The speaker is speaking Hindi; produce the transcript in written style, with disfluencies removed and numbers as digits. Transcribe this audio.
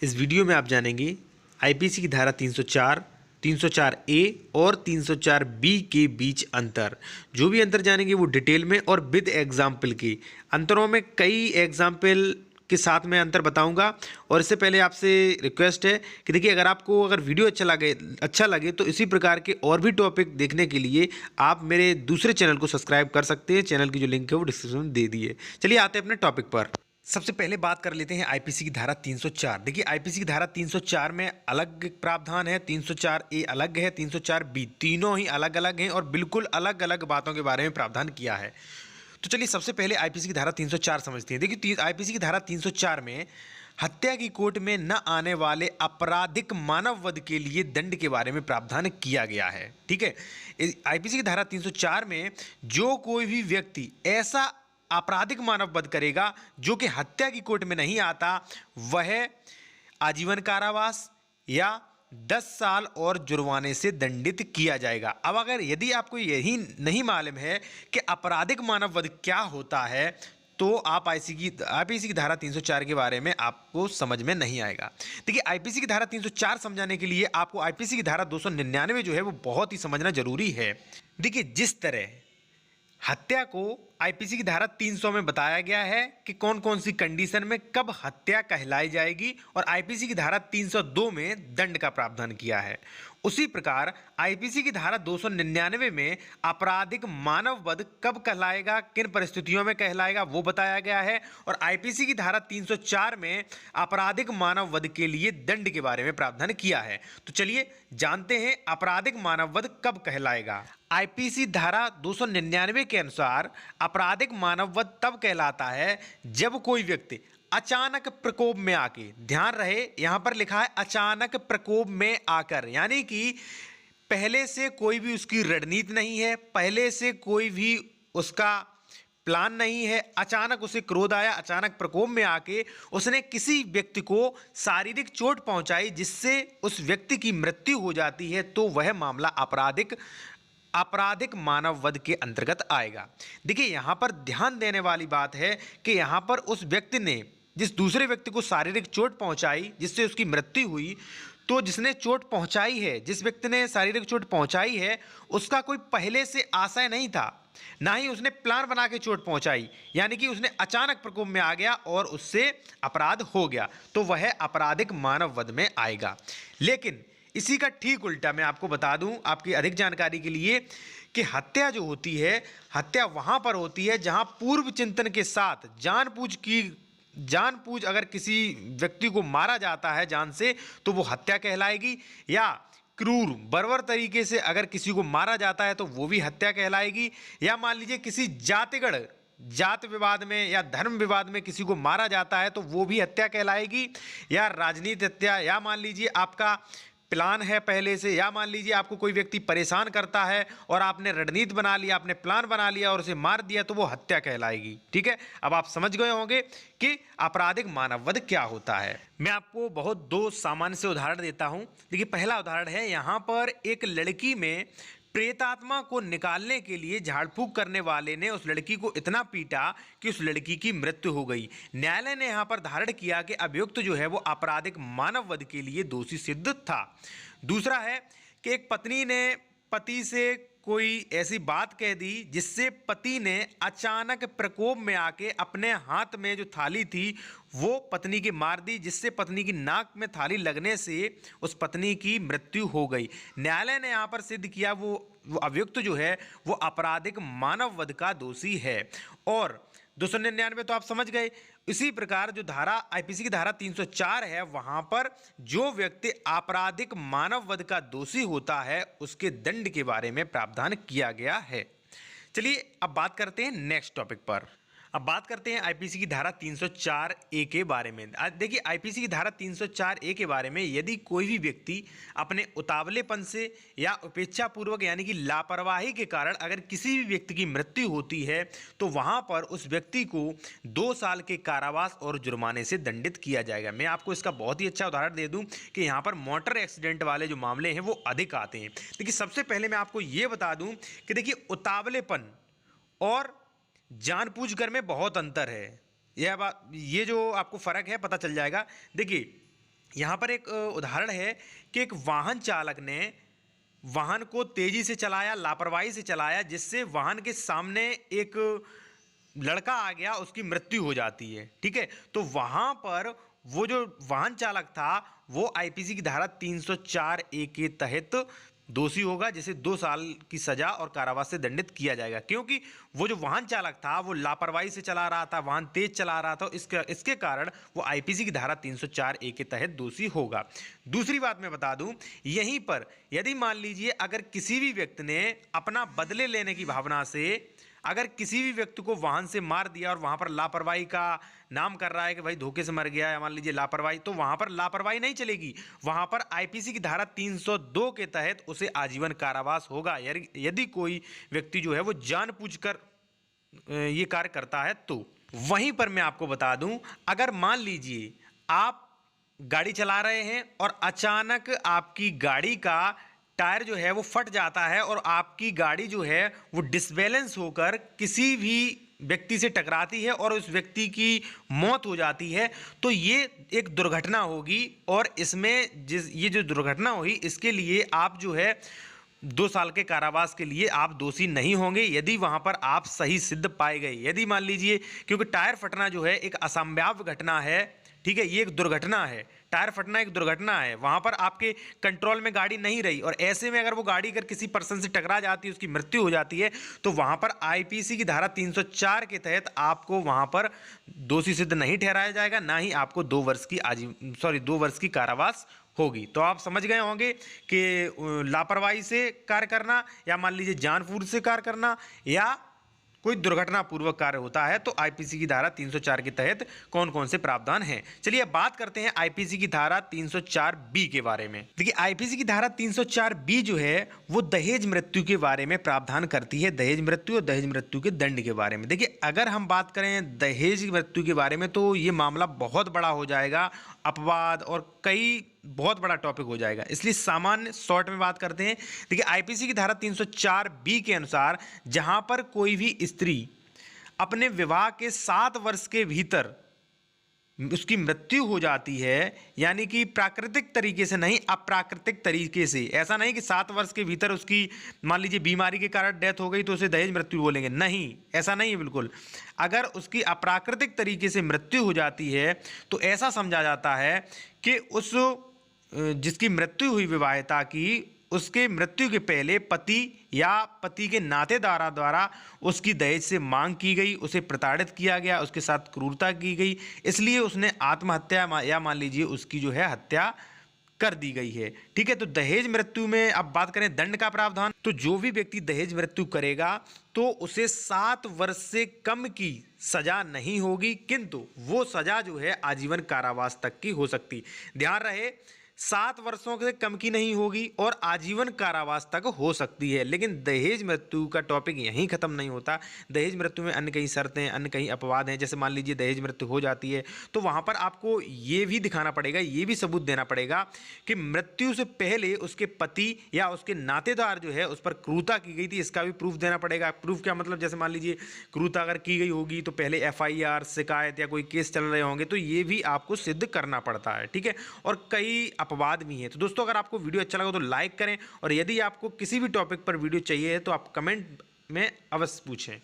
इस वीडियो में आप जानेंगे आईपीसी की धारा 304, 304 ए और 304 बी के बीच अंतर। जो भी अंतर जानेंगे वो डिटेल में और विद एग्जाम्पल के अंतरों में कई एग्जाम्पल के साथ मैं अंतर बताऊंगा। और इससे पहले आपसे रिक्वेस्ट है कि देखिए, अगर वीडियो अच्छा लगे तो इसी प्रकार के और भी टॉपिक देखने के लिए आप मेरे दूसरे चैनल को सब्सक्राइब कर सकते हैं। चैनल की जो लिंक है वो डिस्क्रिप्शन में दे दिए। चलिए आते हैं अपने टॉपिक पर। सबसे पहले बात कर लेते हैं आईपीसी की धारा 304। देखिए, आईपीसी की धारा 304 में अलग प्रावधान है, 304 ए अलग है, 304 बी, तीनों ही अलग अलग हैं और बिल्कुल अलग अलग बातों के बारे में प्रावधान किया है। तो चलिए सबसे पहले आईपीसी की धारा 304 समझते हैं। देखिए, आईपीसी की धारा 304 में हत्या की कोर्ट में न आने वाले आपराधिक मानव वध के लिए दंड के बारे में प्रावधान किया गया है। ठीक है, आईपीसी की धारा 304 में जो कोई भी व्यक्ति ऐसा आपराधिक मानव वध करेगा जो कि हत्या की कोर्ट में नहीं आता, वह आजीवन कारावास या 10 साल और जुर्माने से दंडित किया जाएगा। अब अगर यदि आपको यही नहीं मालूम है कि आपराधिक मानव वध क्या होता है, तो आप आईपीसी की धारा 304 के बारे में आपको समझ में नहीं आएगा। देखिए, आईपीसी की धारा 304 समझाने के लिए आपको आईपीसी की धारा 299 जो है वो बहुत ही समझना जरूरी है। देखिए, जिस तरह हत्या को आईपीसी की धारा 300 में बताया गया है कि कौन कौन सी कंडीशन में कब हत्या कहलाई जाएगी, और आईपीसी की धारा 302 में दंड का प्रावधान किया है, उसी प्रकार आईपीसी की धारा 299 में आपराधिक मानव वध कब कहलाएगा, किन परिस्थितियों में कहलाएगा, वो बताया गया है। और आईपीसी की धारा 304 में आपराधिक मानव वध के लिए दंड के बारे में प्रावधान किया है। तो चलिए जानते हैं आपराधिक मानव वध कब कहलाएगा। आईपीसी धारा 299 के अनुसार आपराधिक मानव वध तब कहलाता है जब कोई व्यक्ति अचानक प्रकोप में आके, ध्यान रहे यहां पर लिखा है अचानक प्रकोप में आकर, यानी कि पहले से कोई भी उसकी रणनीति नहीं है, पहले से कोई भी उसका प्लान नहीं है, अचानक उसे क्रोध आया, अचानक प्रकोप में आके उसने किसी व्यक्ति को शारीरिक चोट पहुंचाई जिससे उस व्यक्ति की मृत्यु हो जाती है, तो वह मामला आपराधिक मानव वध के अंतर्गत आएगा। देखिए, यहां पर ध्यान देने वाली बात है कि यहां पर उस व्यक्ति ने जिस दूसरे व्यक्ति को शारीरिक चोट पहुंचाई जिससे उसकी मृत्यु हुई, तो जिसने चोट पहुंचाई है, जिस व्यक्ति ने शारीरिक चोट पहुंचाई है, उसका कोई पहले से आशय नहीं था, ना ही उसने प्लान बना के चोट पहुंचाई, यानी कि उसने अचानक प्रकोप में आ गया और उससे अपराध हो गया, तो वह आपराधिक मानव वध में आएगा। लेकिन इसी का ठीक उल्टा मैं आपको बता दूं आपकी अधिक जानकारी के लिए कि हत्या जो होती है, हत्या वहां पर होती है जहां पूर्व चिंतन के साथ जानबूझ अगर किसी व्यक्ति को मारा जाता है जान से, तो वो हत्या कहलाएगी। या क्रूर बर्बर तरीके से अगर किसी को मारा जाता है तो वो भी हत्या कहलाएगी। या मान लीजिए किसी जात विवाद में या धर्म विवाद में किसी को मारा जाता है तो वो भी हत्या कहलाएगी। या राजनीति हत्या, या मान लीजिए आपका प्लान है पहले से, या मान लीजिए आपको कोई व्यक्ति परेशान करता है और आपने रणनीति बना लिया, आपने प्लान बना लिया और उसे मार दिया, तो वो हत्या कहलाएगी। ठीक है, अब आप समझ गए होंगे कि आपराधिक मानव वध क्या होता है। मैं आपको दो सामान्य से उदाहरण देता हूं। देखिए, पहला उदाहरण है, यहां पर एक लड़की में प्रेतात्मा को निकालने के लिए झाड़ फूक करने वाले ने उस लड़की को इतना पीटा कि उस लड़की की मृत्यु हो गई। न्यायालय ने यहां पर धारण किया कि अभियुक्त जो है वो आपराधिक मानव वध के लिए दोषी सिद्ध था। दूसरा है कि एक पत्नी ने पति से कोई ऐसी बात कह दी जिससे पति ने अचानक प्रकोप में आके अपने हाथ में जो थाली थी वो पत्नी की मार दी, जिससे पत्नी की नाक में थाली लगने से उस पत्नी की मृत्यु हो गई। न्यायालय ने यहाँ पर सिद्ध किया वो अभियुक्त जो है वो आपराधिक मानव वध का दोषी है। और 299 तो आप समझ गए। इसी प्रकार जो धारा आईपीसी की धारा 304 है, वहां पर जो व्यक्ति आपराधिक मानव वध का दोषी होता है उसके दंड के बारे में प्रावधान किया गया है। चलिए अब बात करते हैं नेक्स्ट टॉपिक पर। अब बात करते हैं आईपीसी की धारा 304 ए के बारे में। देखिए, आईपीसी की धारा 304 ए के बारे में यदि कोई भी व्यक्ति अपने उतावलेपन से या उपेक्षापूर्वक यानी कि लापरवाही के कारण अगर किसी भी व्यक्ति की मृत्यु होती है, तो वहां पर उस व्यक्ति को 2 साल के कारावास और जुर्माने से दंडित किया जाएगा। मैं आपको इसका बहुत ही अच्छा उदाहरण दे दूं कि यहाँ पर मोटर एक्सीडेंट वाले जो मामले हैं वो अधिक आते हैं। देखिए, सबसे पहले मैं आपको ये बता दूं कि देखिए, उतावलेपन और जानबूझकर में बहुत अंतर है। ये जो आपको फर्क है पता चल जाएगा। देखिए, यहाँ पर एक उदाहरण है कि एक वाहन चालक ने वाहन को तेजी से चलाया, लापरवाही से चलाया, जिससे वाहन के सामने एक लड़का आ गया, उसकी मृत्यु हो जाती है। ठीक है, तो वहां पर वो जो वाहन चालक था वो आईपीसी की धारा 304 ए के तहत दोषी होगा, जिसे 2 साल की सजा और कारावास से दंडित किया जाएगा, क्योंकि वो जो वाहन चालक था वो लापरवाही से चला रहा था, वाहन तेज चला रहा था, इसके कारण वो आईपीसी की धारा 304 ए के तहत दोषी होगा। दूसरी बात मैं बता दूं, यहीं पर यदि मान लीजिए अगर किसी भी व्यक्ति ने अपना बदले लेने की भावना से अगर किसी भी व्यक्ति को वाहन से मार दिया और वहां पर लापरवाही का नाम कर रहा है कि भाई धोखे से मर गया है, मान लीजिए लापरवाही, तो वहां पर लापरवाही नहीं चलेगी, वहां पर आईपीसी की धारा 302 के तहत उसे आजीवन कारावास होगा, यदि कोई व्यक्ति जो है वो जानबूझकर ये कार्य करता है तो। वहीं पर मैं आपको बता दूं, अगर मान लीजिए आप गाड़ी चला रहे हैं और अचानक आपकी गाड़ी का टायर जो है वो फट जाता है और आपकी गाड़ी जो है वो डिसबैलेंस होकर किसी भी व्यक्ति से टकराती है और उस व्यक्ति की मौत हो जाती है, तो ये एक दुर्घटना होगी और इसमें ये जो दुर्घटना हुई इसके लिए आप जो है 2 साल के कारावास के लिए आप दोषी नहीं होंगे, यदि वहां पर आप सही सिद्ध पाए गए। यदि मान लीजिए, क्योंकि टायर फटना जो है एक असंभाव्य घटना है, ठीक है, ये एक दुर्घटना है, टायर फटना एक दुर्घटना है, वहां पर आपके कंट्रोल में गाड़ी नहीं रही और ऐसे में अगर वो गाड़ी अगर किसी पर्सन से टकरा जाती है, उसकी मृत्यु हो जाती है, तो वहां पर आईपीसी की धारा 304 के तहत आपको वहां पर दोषी सिद्ध नहीं ठहराया जाएगा, ना ही आपको 2 वर्ष की कारावास होगी। तो आप समझ गए होंगे कि लापरवाही से कार्य करना या मान लीजिए जानबूझ से कार्य करना या कोई दुर्घटना पूर्वक कार्य होता है तो आईपीसी की धारा 304 के तहत कौन कौन से प्रावधान हैं। चलिए अब बात करते हैं आईपीसी की धारा 304 बी के बारे में। देखिए, आईपीसी की धारा 304 बी जो है वो दहेज मृत्यु के बारे में प्रावधान करती है, दहेज मृत्यु और दहेज मृत्यु के दंड के बारे में। देखिए, अगर हम बात करें दहेज मृत्यु के बारे में तो ये मामला बहुत बड़ा हो जाएगा, अपवाद और कई बहुत बड़ा टॉपिक हो जाएगा, इसलिए सामान्य शॉर्ट में बात करते हैं। देखिए, आईपीसी की धारा 304 बी के अनुसार जहां पर कोई भी स्त्री अपने विवाह के 7 वर्ष के भीतर उसकी मृत्यु हो जाती है, यानी कि प्राकृतिक तरीके से नहीं, अप्राकृतिक तरीके से, ऐसा नहीं कि 7 वर्ष के भीतर उसकी मान लीजिए बीमारी के कारण डेथ हो गई तो उसे दहेज मृत्यु बोलेंगे, नहीं, ऐसा नहीं है बिल्कुल। अगर उसकी अप्राकृतिक तरीके से मृत्यु हो जाती है तो ऐसा समझा जाता है कि उस जिसकी मृत्यु हुई विवाहिता की, उसके मृत्यु के पहले पति या पति के नातेदार द्वारा उसकी दहेज से मांग की गई, उसे प्रताड़ित किया गया, उसके साथ क्रूरता की गई, इसलिए उसने आत्महत्या या मान लीजिए उसकी जो है हत्या कर दी गई है। ठीक है, तो दहेज मृत्यु में अब बात करें दंड का प्रावधान, तो जो भी व्यक्ति दहेज मृत्यु करेगा तो उसे 7 वर्ष से कम की सजा नहीं होगी, किंतु वो सजा जो है आजीवन कारावास तक की हो सकती। ध्यान रहे, 7 वर्षों से कम की नहीं होगी और आजीवन कारावास तक हो सकती है। लेकिन दहेज मृत्यु का टॉपिक यहीं खत्म नहीं होता। दहेज मृत्यु में अन्य कई शर्तें, अन्य कई अपवाद हैं। जैसे मान लीजिए दहेज मृत्यु हो जाती है तो वहां पर आपको ये भी दिखाना पड़ेगा, ये भी सबूत देना पड़ेगा कि मृत्यु से पहले उसके पति या उसके नातेदार जो है उस पर क्रूरता की गई थी, इसका भी प्रूफ देना पड़ेगा। प्रूफ क्या मतलब, जैसे मान लीजिए क्रूरता अगर की गई होगी तो पहले FIR, शिकायत या कोई केस चल रहे होंगे, तो ये भी आपको सिद्ध करना पड़ता है। ठीक है, और कई अपवाद भी हैं। तो दोस्तों, अगर आपको वीडियो अच्छा लगा तो लाइक करें और यदि आपको किसी भी टॉपिक पर वीडियो चाहिए तो आप कमेंट में अवश्य पूछें।